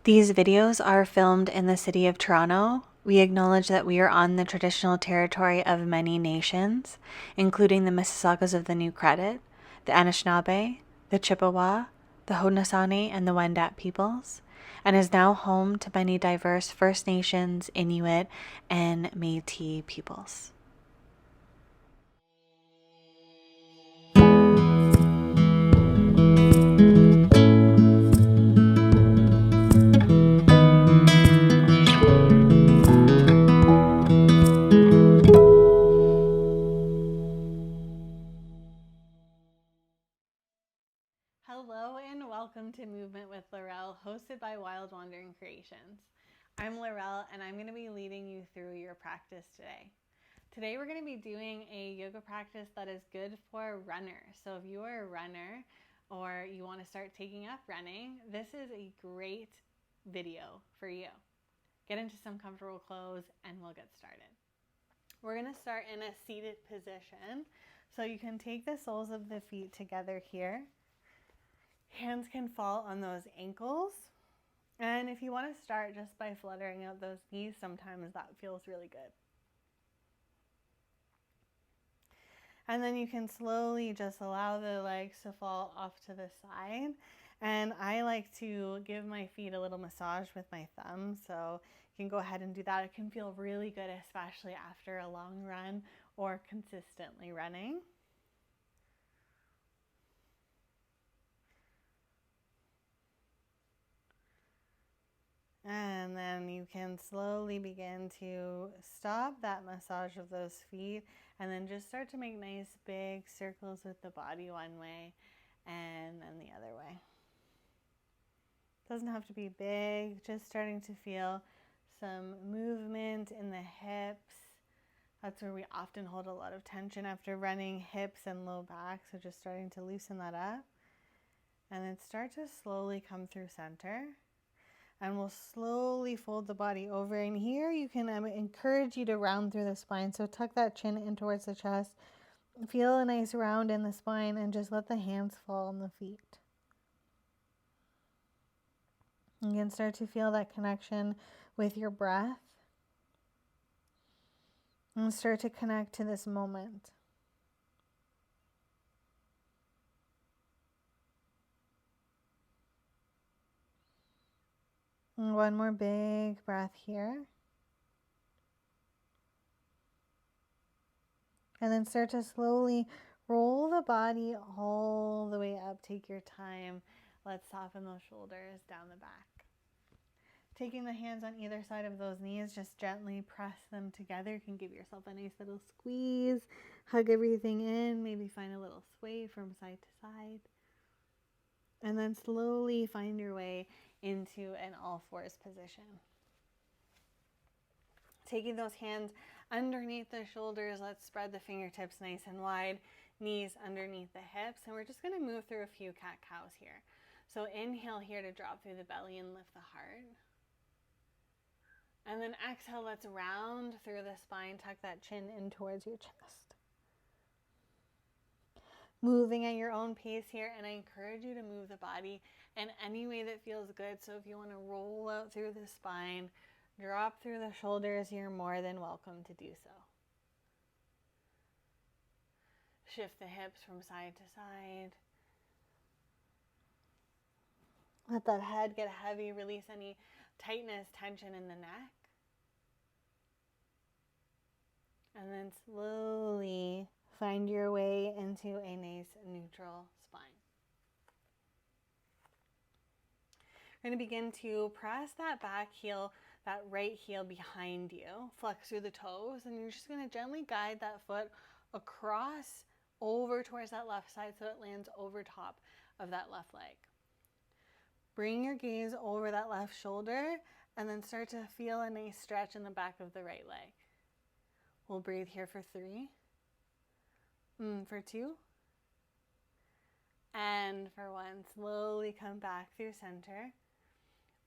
These videos are filmed in the city of Toronto. We acknowledge that we are on the traditional territory of many nations, including the Mississaugas of the New Credit, the Anishinaabe, the Chippewa, the Haudenosaunee, and the Wendat peoples, and is now home to many diverse First Nations, Inuit, and Métis peoples. Hello and welcome to Movement with Laurelle, hosted by Wild Wandering Creations. I'm Laurelle and I'm going to be leading you through your practice today. Today we're going to be doing a yoga practice that is good for runners. So if you are a runner or you want to start taking up running, this is a great video for you. Get into some comfortable clothes and we'll get started. We're going to start in a seated position. So you can take the soles of the feet together here. Hands can fall on those ankles. And if you want to start just by fluttering out those knees, sometimes that feels really good. And then you can slowly just allow the legs to fall off to the side. And I like to give my feet a little massage with my thumb. So you can go ahead and do that. It can feel really good, especially after a long run or consistently running. And then you can slowly begin to stop that massage of those feet and then just start to make nice big circles with the body one way and then the other way. Doesn't have to be big, just starting to feel some movement in the hips. That's where we often hold a lot of tension after running, hips and low back. So just starting to loosen that up and then start to slowly come through center. And we'll slowly fold the body over. And here you can encourage you to round through the spine. So tuck that chin in towards the chest. Feel a nice round in the spine and just let the hands fall on the feet. You can start to feel that connection with your breath. And start to connect to this moment. And one more big breath here. And then start to slowly roll the body all the way up. Take your time. Let's soften those shoulders down the back. Taking the hands on either side of those knees, just gently press them together. You can give yourself a nice little squeeze. Hug everything in. Maybe find a little sway from side to side. And then slowly find your way into an all fours position. Taking those hands underneath the shoulders, let's spread the fingertips nice and wide, knees underneath the hips, and we're just going to move through a few cat-cows here. So inhale here to drop through the belly and lift the heart. And then exhale, let's round through the spine, tuck that chin in towards your chest. Moving at your own pace here, and I encourage you to move the body in any way that feels good. So if you want to roll out through the spine, drop through the shoulders, you're more than welcome to do so. Shift the hips from side to side. Let that head get heavy. Release any tightness, tension in the neck. And then slowly find your way into a nice neutral spine. We're going to begin to press that back heel, that right heel behind you. Flex through the toes, and you're just going to gently guide that foot across over towards that left side so it lands over top of that left leg. Bring your gaze over that left shoulder and then start to feel a nice stretch in the back of the right leg. We'll breathe here for 3, for 2, and for 1. Slowly come back through center.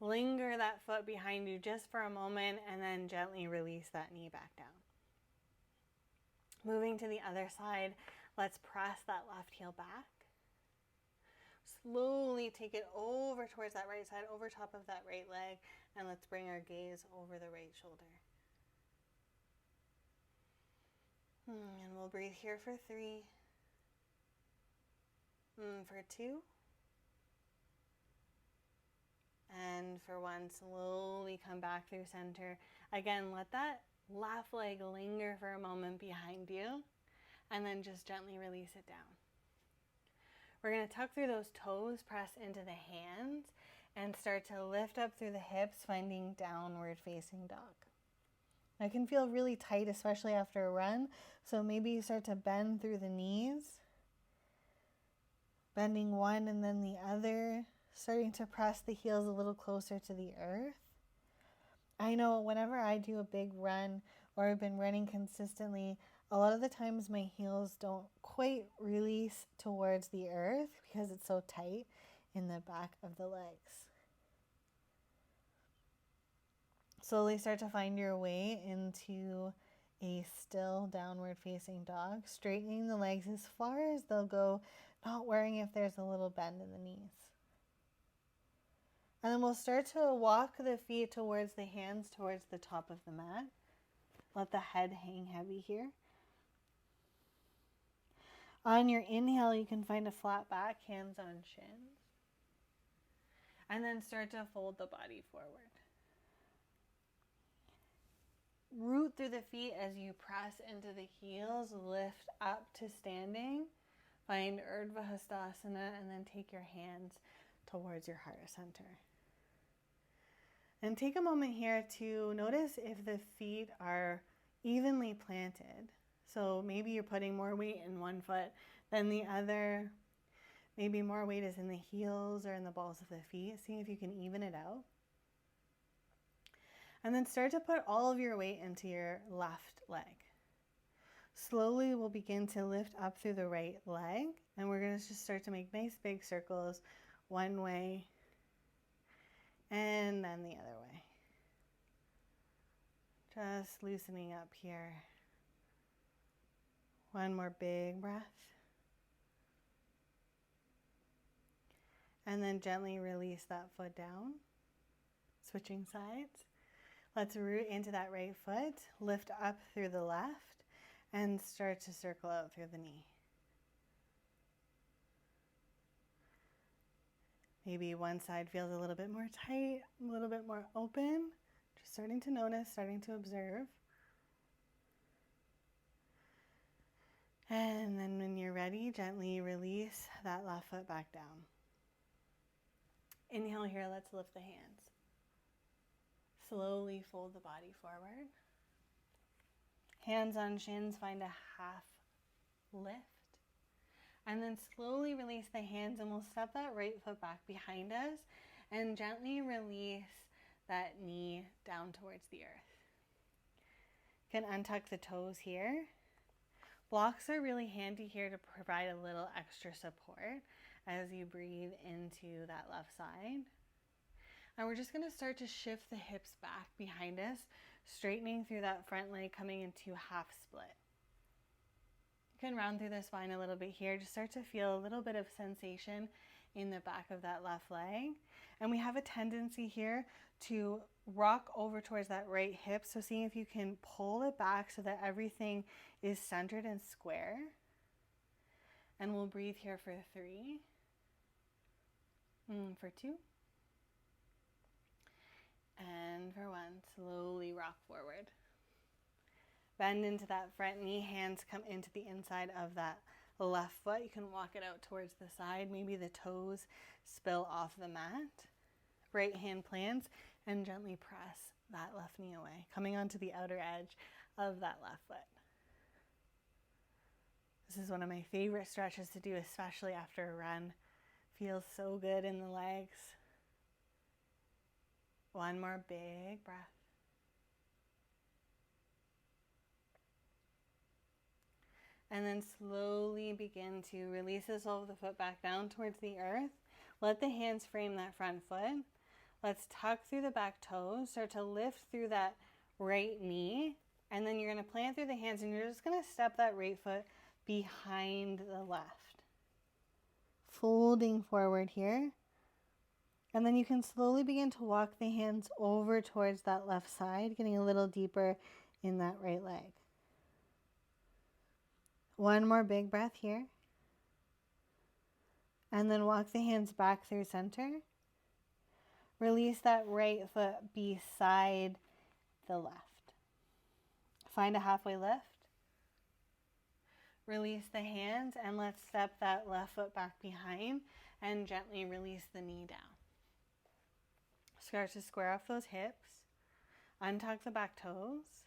Linger that foot behind you just for a moment and then gently release that knee back down. Moving to the other side, let's press that left heel back. slowly take it over towards that right side, over top of that right leg, and let's bring our gaze over the right shoulder. And we'll breathe here for 3, for 2, and for 1. Slowly come back through center. Again, let that left leg linger for a moment behind you, and then just gently release it down. We're going to tuck through those toes, press into the hands, and start to lift up through the hips, finding downward facing dog. It can feel really tight, especially after a run, so maybe you start to bend through the knees, bending one and then the other, starting to press the heels a little closer to the earth. I know whenever I do a big run or I've been running consistently, a lot of the times my heels don't quite release towards the earth because it's so tight in the back of the legs. Slowly start to find your way into a still downward facing dog, straightening the legs as far as they'll go, not worrying if there's a little bend in the knees. And then we'll start to walk the feet towards the hands, towards the top of the mat. Let the head hang heavy here. On your inhale, you can find a flat back, hands on shins. And then start to fold the body forward. Root through the feet as you press into the heels, lift up to standing. Find Urdhva Hastasana and then take your hands towards your heart center. And take a moment here to notice if the feet are evenly planted. So maybe you're putting more weight in one foot than the other. Maybe more weight is in the heels or in the balls of the feet. See if you can even it out. And then start to put all of your weight into your left leg. Slowly we'll begin to lift up through the right leg, and we're going to just start to make nice big circles one way and then the other way. Just loosening up here. One more big breath. And then gently release that foot down. Switching sides. Let's root into that right foot, lift up through the left, and start to circle out through the knee. Maybe one side feels a little bit more tight, a little bit more open. Just starting to notice, starting to observe. And then when you're ready, gently release that left foot back down. Inhale here, let's lift the hands. Slowly fold the body forward. Hands on shins, find a half lift. And then slowly release the hands, and we'll step that right foot back behind us and gently release that knee down towards the earth. You can untuck the toes here. Blocks are really handy here to provide a little extra support as you breathe into that left side. And we're just going to start to shift the hips back behind us, straightening through that front leg, coming into half split. You can round through the spine a little bit here. Just start to feel a little bit of sensation in the back of that left leg. And we have a tendency here to rock over towards that right hip. So seeing if you can pull it back so that everything is centered and square. And we'll breathe here for 3, for 2. And for 1, slowly rock forward. Bend into that front knee, hands come into the inside of that left foot. You can walk it out towards the side. Maybe the toes spill off the mat. Right hand plants and gently press that left knee away, coming onto the outer edge of that left foot. This is one of my favorite stretches to do, especially after a run. Feels so good in the legs. One more big breath. And then slowly begin to release the sole of the foot back down towards the earth. Let the hands frame that front foot. Let's tuck through the back toes. Start to lift through that right knee. And then you're going to plant through the hands, and you're just going to step that right foot behind the left. folding forward here. And then you can slowly begin to walk the hands over towards that left side, getting a little deeper in that right leg. One more big breath here. And then walk the hands back through center. Release that right foot beside the left. Find a halfway lift. Release the hands and let's step that left foot back behind and gently release the knee down. Start to square off those hips. Untuck the back toes.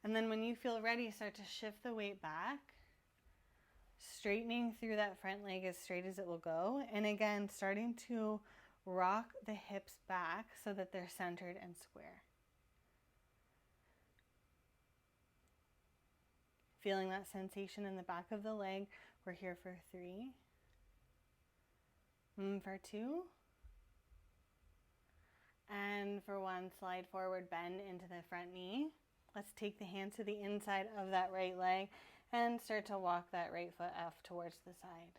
And then when you feel ready, start to shift the weight back. Straightening through that front leg as straight as it will go. And again, starting to rock the hips back so that they're centered and square. Feeling that sensation in the back of the leg. We're here for 3. For 2. And for 1, slide forward, bend into the front knee. Let's take the hand to the inside of that right leg and start to walk that right foot off towards the side.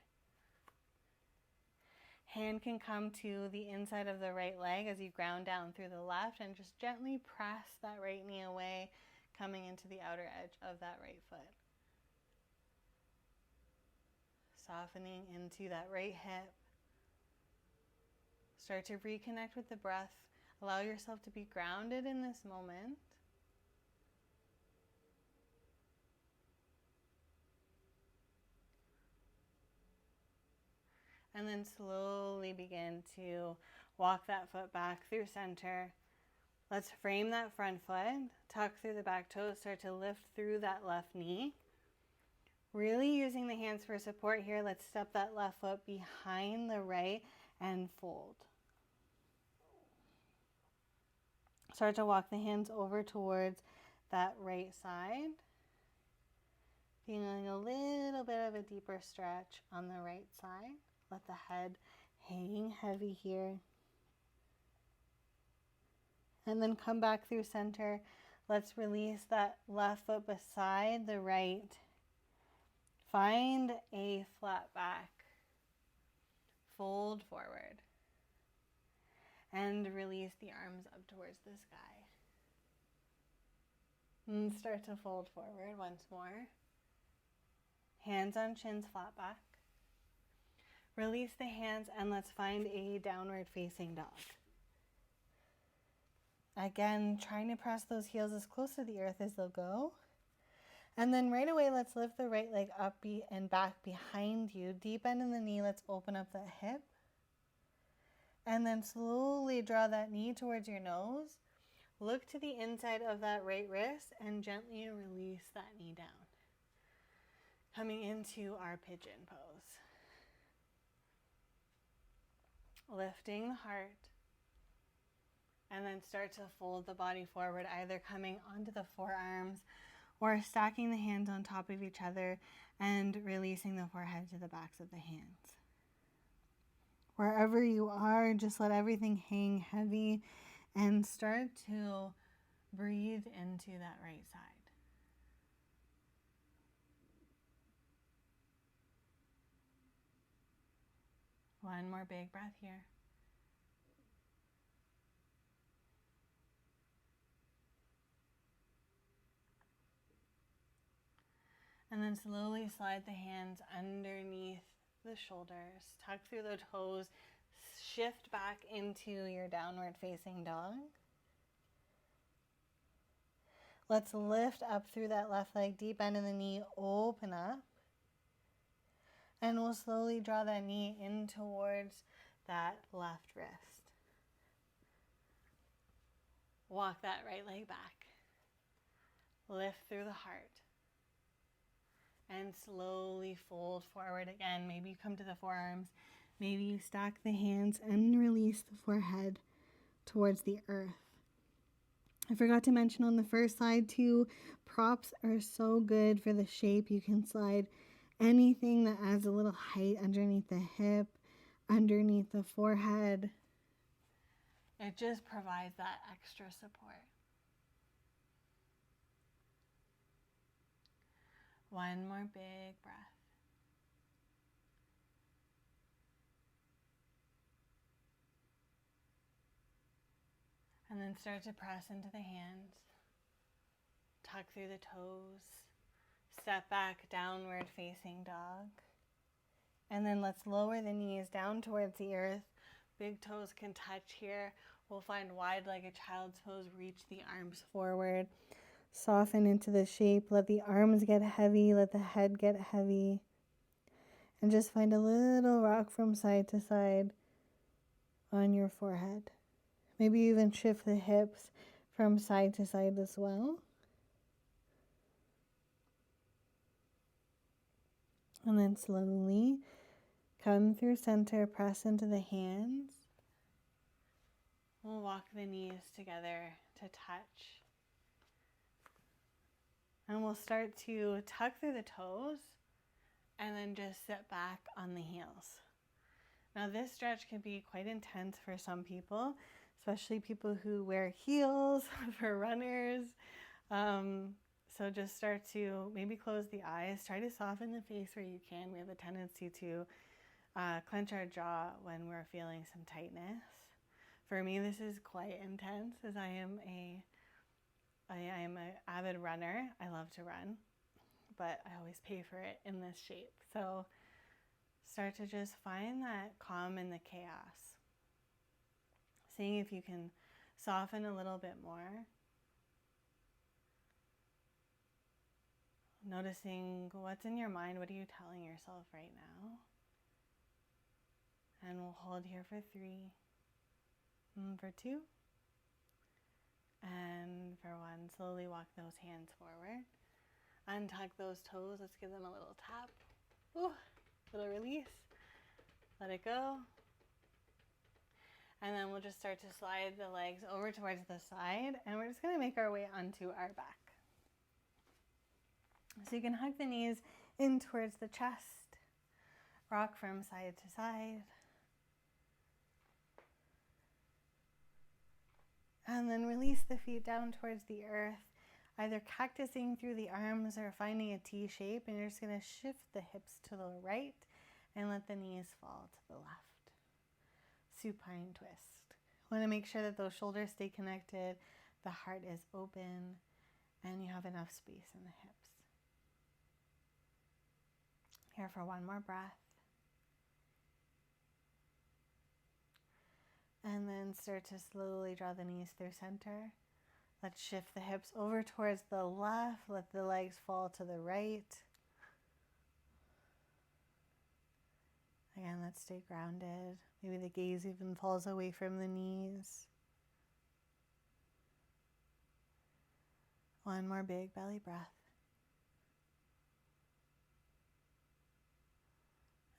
Hand can come to the inside of the right leg as you ground down through the left and just gently press that right knee away, coming into the outer edge of that right foot. Softening into that right hip. Start to reconnect with the breath. Allow yourself to be grounded in this moment. And then slowly begin to walk that foot back through center. Let's frame that front foot. Tuck through the back toes. Start to lift through that left knee. Really using the hands for support here. Let's step that left foot behind the right and fold. Start to walk the hands over towards that right side. Feeling a little bit of a deeper stretch on the right side. Let the head hang heavy here. And then come back through center. Let's release that left foot beside the right. Find a flat back. Fold forward. And release the arms up towards the sky. And start to fold forward once more. Hands on shins, flat back. Release the hands and let's find a downward facing dog. Again, trying to press those heels as close to the earth as they'll go. And then right away, let's lift the right leg up and back behind you. Deep bend in the knee, let's open up that hip. And then slowly draw that knee towards your nose. Look to the inside of that right wrist and gently release that knee down. Coming into our pigeon pose. Lifting the heart. And then start to fold the body forward, either coming onto the forearms or stacking the hands on top of each other and releasing the forehead to the backs of the hands. Wherever you are, just let everything hang heavy and start to breathe into that right side. One more big breath here. And then slowly slide the hands underneath the shoulders. Tuck through the toes. Shift back into your downward facing dog. Let's lift up through that left leg, deep bend in the knee, open up. And we'll slowly draw that knee in towards that left wrist. Walk that right leg back. Lift through the heart. And slowly fold forward again. Maybe you come to the forearms. Maybe you stack the hands and release the forehead towards the earth. I forgot to mention on the first side too, props are so good for the shape. You can slide anything that adds a little height underneath the hip, underneath the forehead. It just provides that extra support. One more big breath. And then start to press into the hands. Tuck through the toes. Step back, downward facing dog. And then let's lower the knees down towards the earth. Big toes can touch here. We'll find wide-legged child's pose. Reach the arms forward. Soften into the shape. Let the arms get heavy. Let the head get heavy. And just find a little rock from side to side on your forehead. Maybe even shift the hips from side to side as well. And then slowly come through center, press into the hands. We'll walk the knees together to touch. And we'll start to tuck through the toes and then just sit back on the heels. Now this stretch can be quite intense for some people, especially people who wear heels, for runners. So just start to maybe close the eyes. Try to soften the face where you can. We have a tendency to clench our jaw when we're feeling some tightness. For me, this is quite intense as I am an avid runner. I love to run, but I always pay for it in this shape. So start to just find that calm in the chaos. Seeing if you can soften a little bit more. Noticing what's in your mind. What are you telling yourself right now? And we'll hold here for 3, for 2, and for 1. Slowly walk those hands forward. Untuck those toes. Let's give them a little tap. Ooh, little release. Let it go. And then we'll just start to slide the legs over towards the side, and we're just going to make our way onto our back. So you can hug the knees in towards the chest. Rock from side to side. And then release the feet down towards the earth, either cactusing through the arms or finding a T shape. And you're just going to shift the hips to the right and let the knees fall to the left. Supine twist. Want to make sure that those shoulders stay connected, the heart is open, and you have enough space in the hips. Here for one more breath. And then start to slowly draw the knees through center. Let's shift the hips over towards the left. Let the legs fall to the right. Again, let's stay grounded. Maybe the gaze even falls away from the knees. One more big belly breath.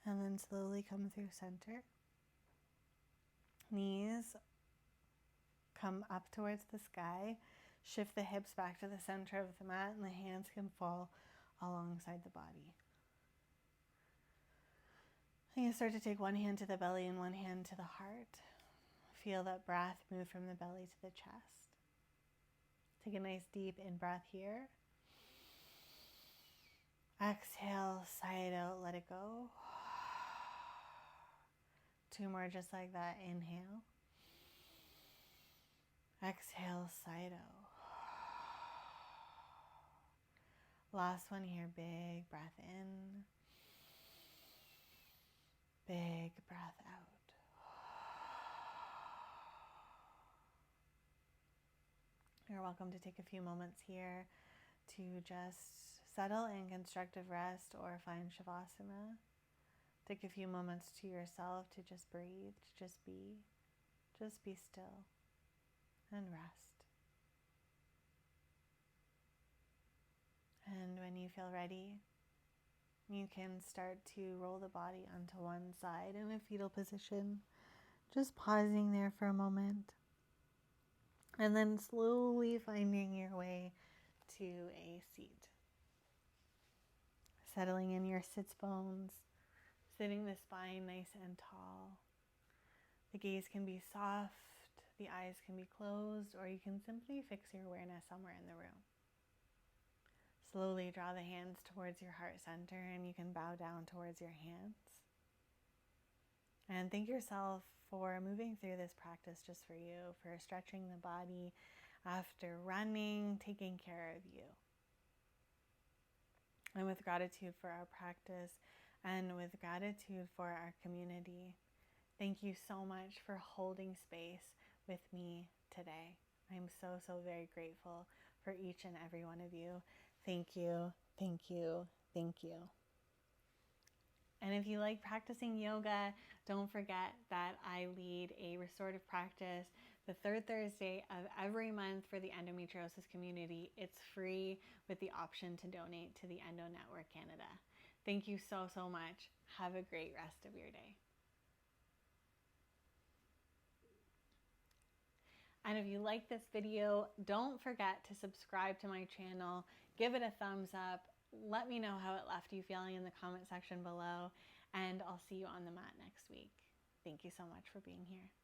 And then slowly come through center. Knees come up towards the sky. Shift the hips back to the center of the mat, and the hands can fall alongside the body. And you start to take one hand to the belly and one hand to the heart. Feel that breath move from the belly to the chest. Take a nice deep in-breath here. Exhale, sigh it out, let it go. 2 more just like that. Inhale. Exhale, sigh it out. Last one here. Big breath in. Big breath out. You're welcome to take a few moments here to just settle in constructive rest or find Shavasana. Take a few moments to yourself to just breathe, to just be still and rest. And when you feel ready, you can start to roll the body onto one side in a fetal position, just pausing there for a moment. And then slowly finding your way to a seat. Settling in your sits bones. Sitting the spine nice and tall. The gaze can be soft, the eyes can be closed, or you can simply fix your awareness somewhere in the room. Slowly draw the hands towards your heart center, and you can bow down towards your hands. And thank yourself for moving through this practice just for you, for stretching the body after running, taking care of you. And with gratitude for our practice and with gratitude for our community, thank you so much for holding space with me today. I'm so, so very grateful for each and every one of you. Thank you, thank you, thank you. And if you like practicing yoga, don't forget that I lead a restorative practice the third Thursday of every month for the endometriosis community. It's free with the option to donate to the Endo Network Canada. Thank you so, so much. Have a great rest of your day. And if you like this video, don't forget to subscribe to my channel, give it a thumbs up, let me know how it left you feeling in the comment section below, and I'll see you on the mat next week. Thank you so much for being here.